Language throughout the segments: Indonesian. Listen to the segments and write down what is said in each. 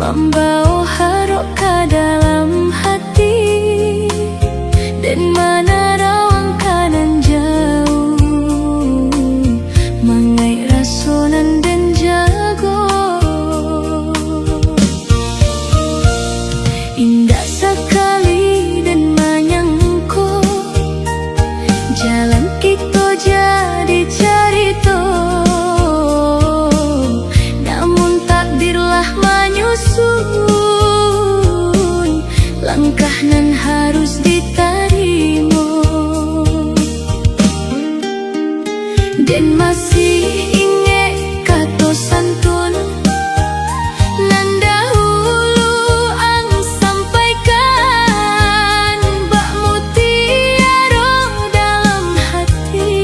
membawa haroka dalam hati dan menerawan kanan jauh, mengai rasonan dan jago. Indah sekali dan menyangko jalan kita jadi cerita, namun takdirlah menyusun, langkah nan harus diterima. Dan masih ingat kata santun nan dahulu ang sampaikan, bak mutiara dalam hati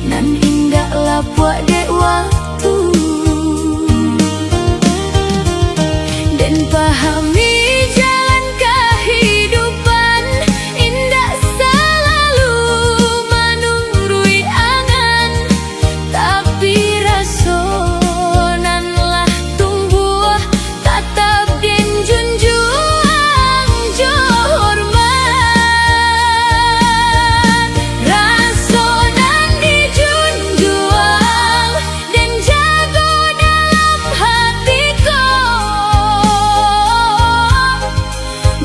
nan indah lapuak dek waktu. Dan pahami jalan kehidupan indah selalu menurui angan, tapi rasonanlah tumbuh tetap den junjung jo hormat. Rasonan dijunjung dan jago dalam hatiku,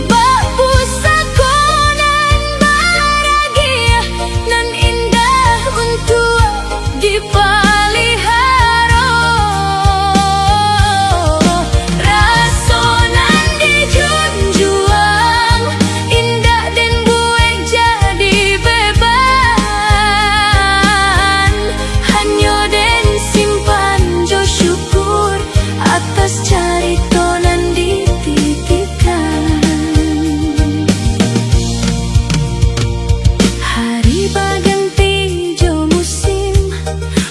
bak pusaka nan bahagia nan indah untuk dipelihara. Rasonan dijunjung indah dan buek jadi beban, hanya den simpan jo syukur atas carita nan dititipkan. Hari berganti jo musim,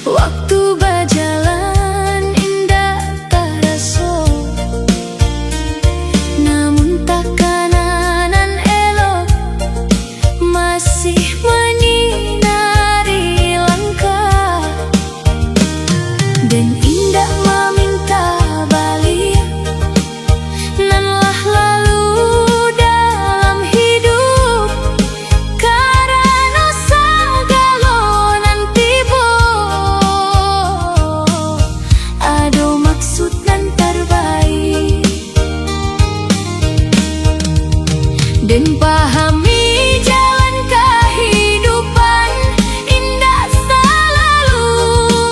waktu berjalan indah terasa, namun tekanan elok masih menyinari langkah. Dan indah meminta balik nanlah lalu dalam hidup, karena segala nan tiba ada maksud nan terbaik. Dan pahami jalan kehidupan indah selalu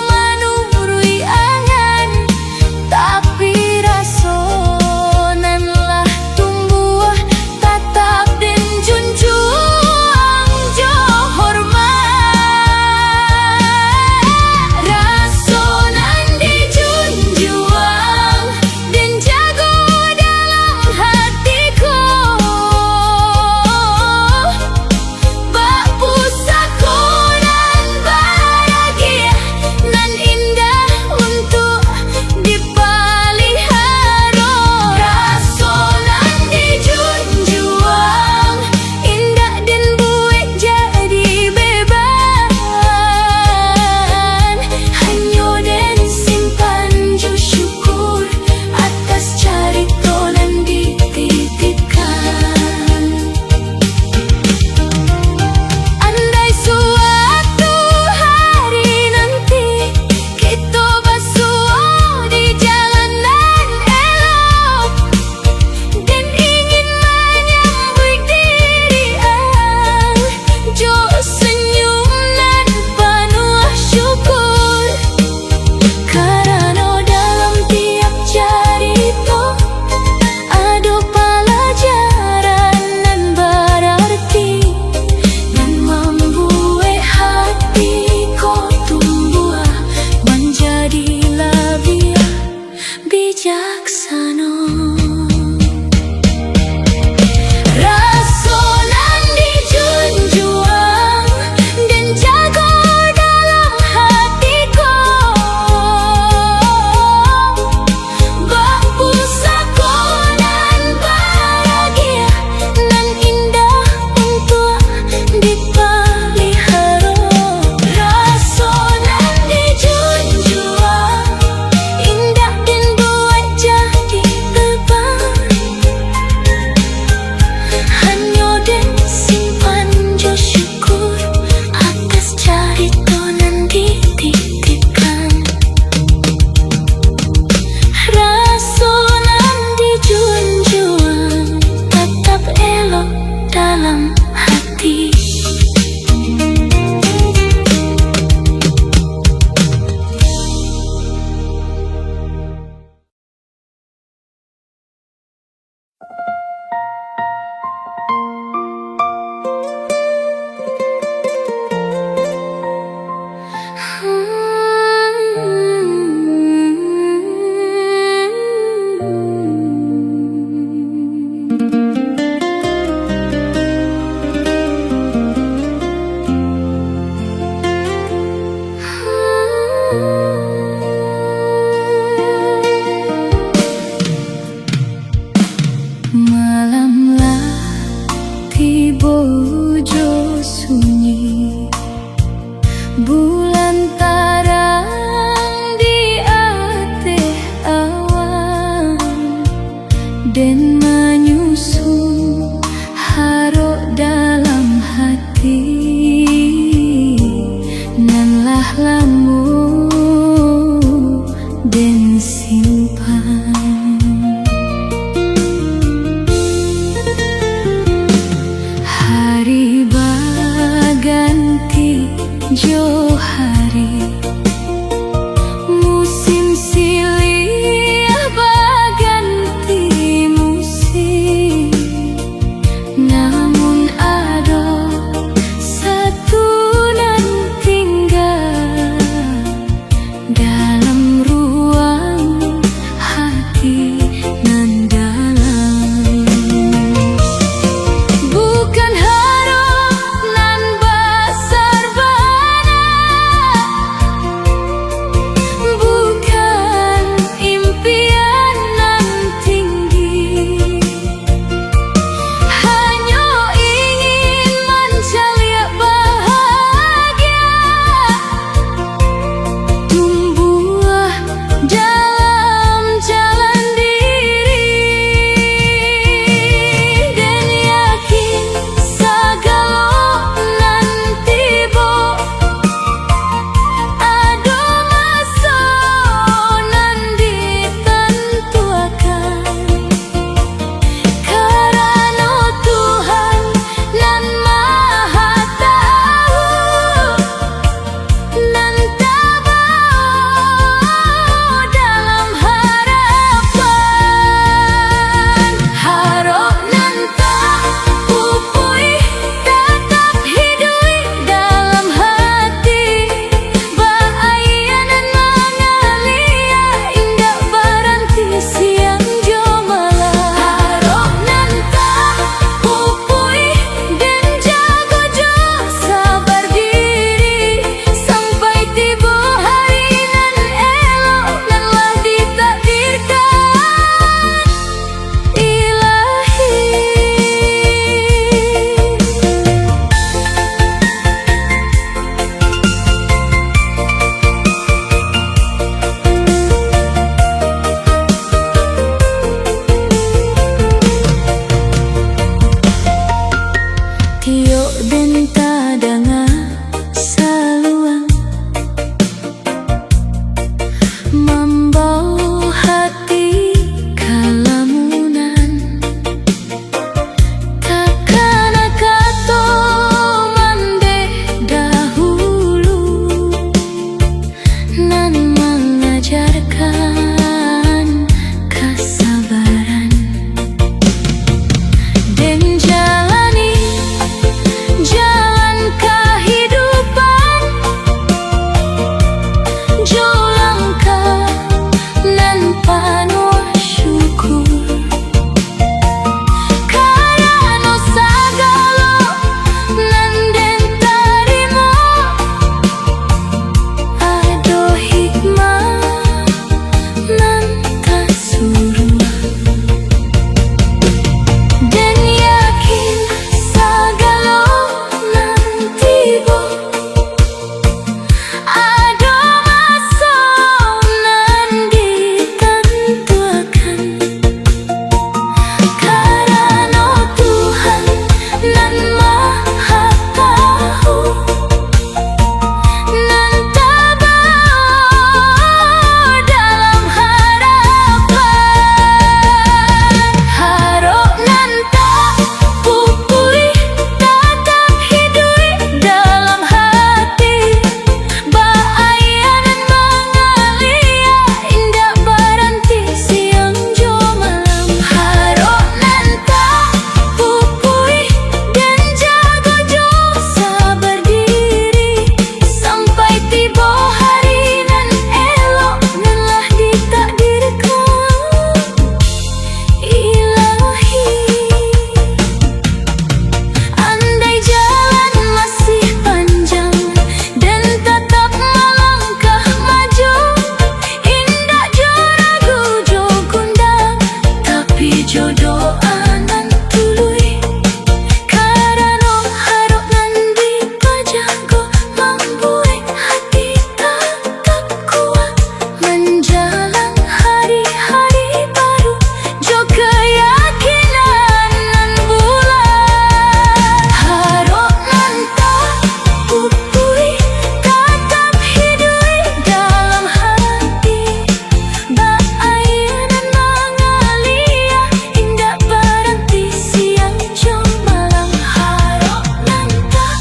menurui Membau hati kalamunan, takkan kato mande dahulu nan mengajarkan kesabaran dan jalani jalan kehidupan. Jo langkah nan penuh syukur, karena segala nan den tarima ado hikmah nan kasuruh. Dan yakin segala nan tiba ado masa nan ditentuakan, karena Tuhan nan maha tahu nan tabah dalam harapan. Harap nan tak pupui tetap hidup dalam hati, baayanan mengalia indah berhenti siang jo malam. Harap nan tak pupui dan jaga jo sabar diri sampai tiba hari nan elok nan lah ditakdirkan Ilahi. Andai jalan masih panjang dan tetap melangkah maju, indah jo ragu jo gundah, tapi jo doa nan tului, karena harap nan dipajago membuat hati tetap kuat menjelang hari-hari baru, jo keyakinan nan bulat. Harap nan tak pupui tetap hidup dalam hati, baayanan mengalia indah berhenti siang jo malam. Harap nan tak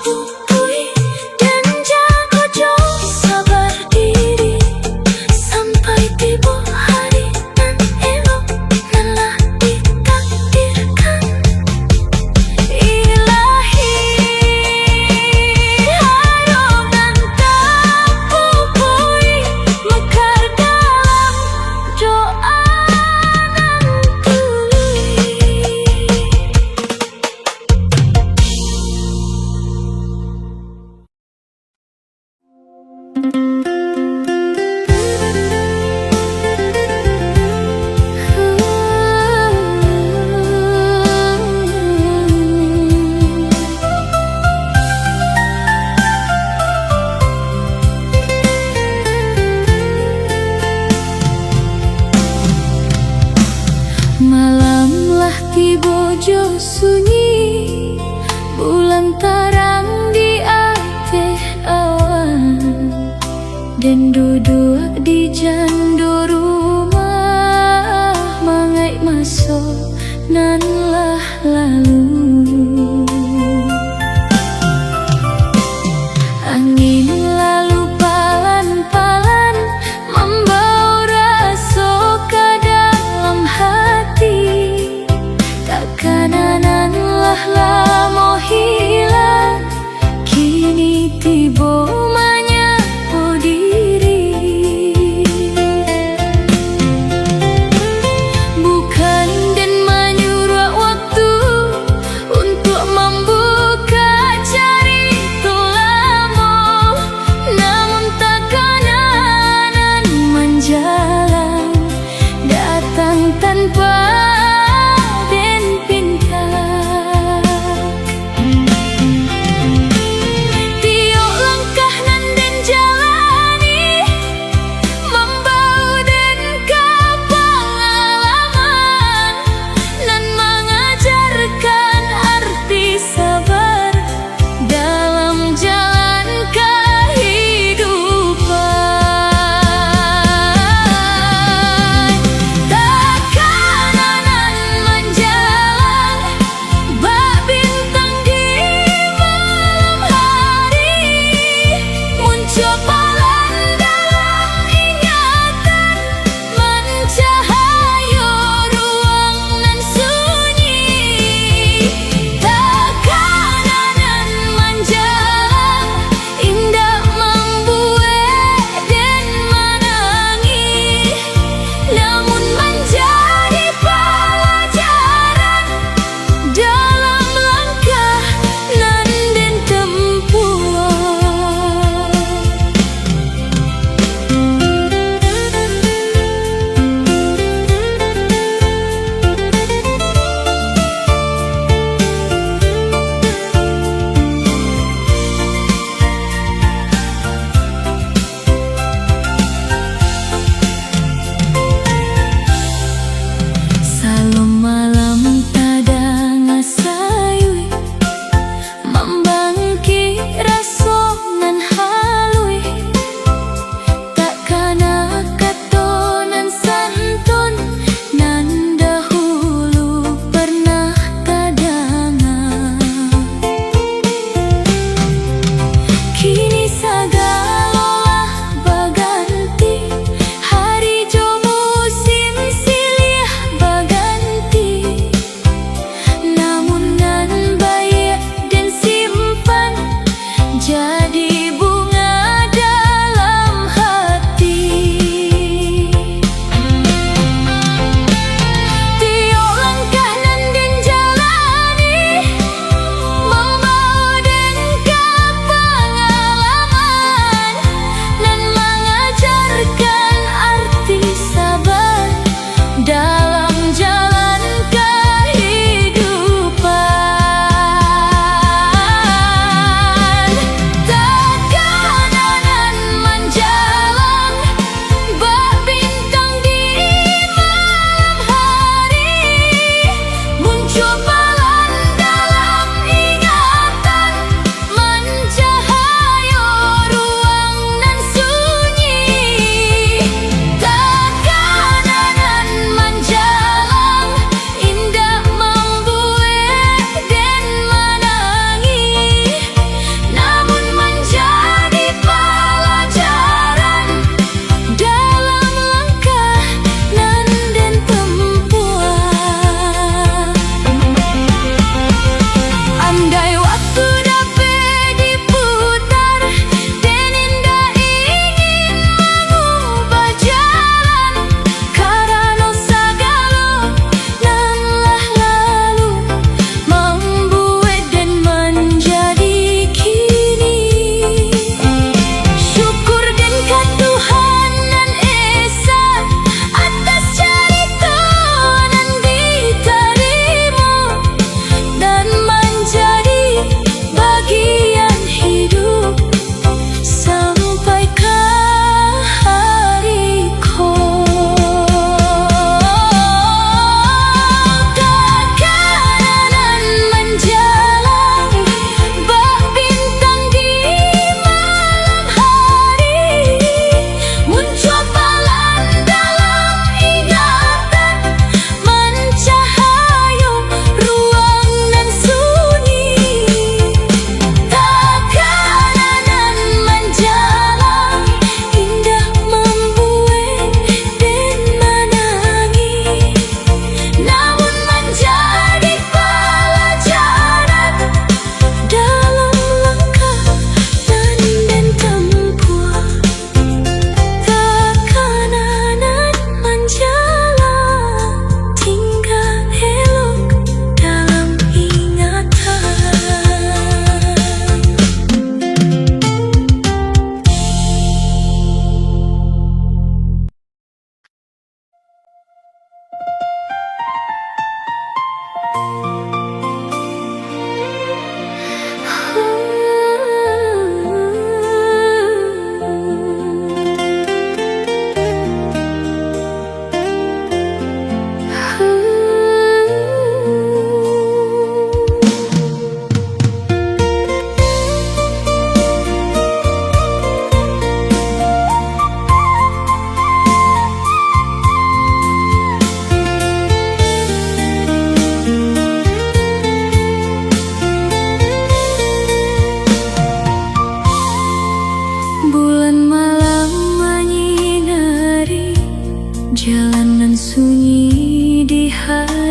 pupui dan jaga jo sabar diri sampai tiba hari nan elok nan lah ditakdirkan Ilahi. Harap nan tak pupui mekar dalam doa nan tului. Malamlah tiba jo sunyi, bulan tarang di atas awan, dan duduk di jando rumah mangai masuk nan lah lalu. Angin lalu palan-palan membawa rasa ke dalam hati, takkan nan lah lama hilang, kini tiba menyapu diri.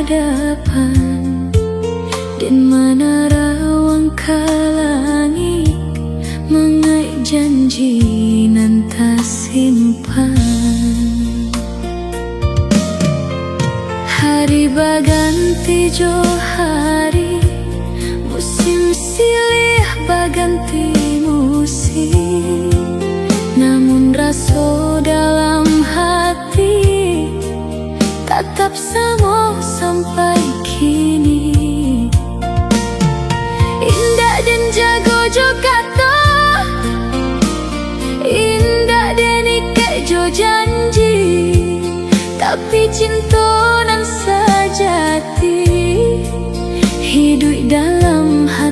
hadapan dan menara wangka langit mengai janji nan tak simpan. Hari baganti jo hari, musim silih baganti musim, namun raso dalam hati tetap sama sampai kini. Indah dan jago juga toh, indah dan ikat jo janji, tapi cinta nan sejati hidup dalam hati.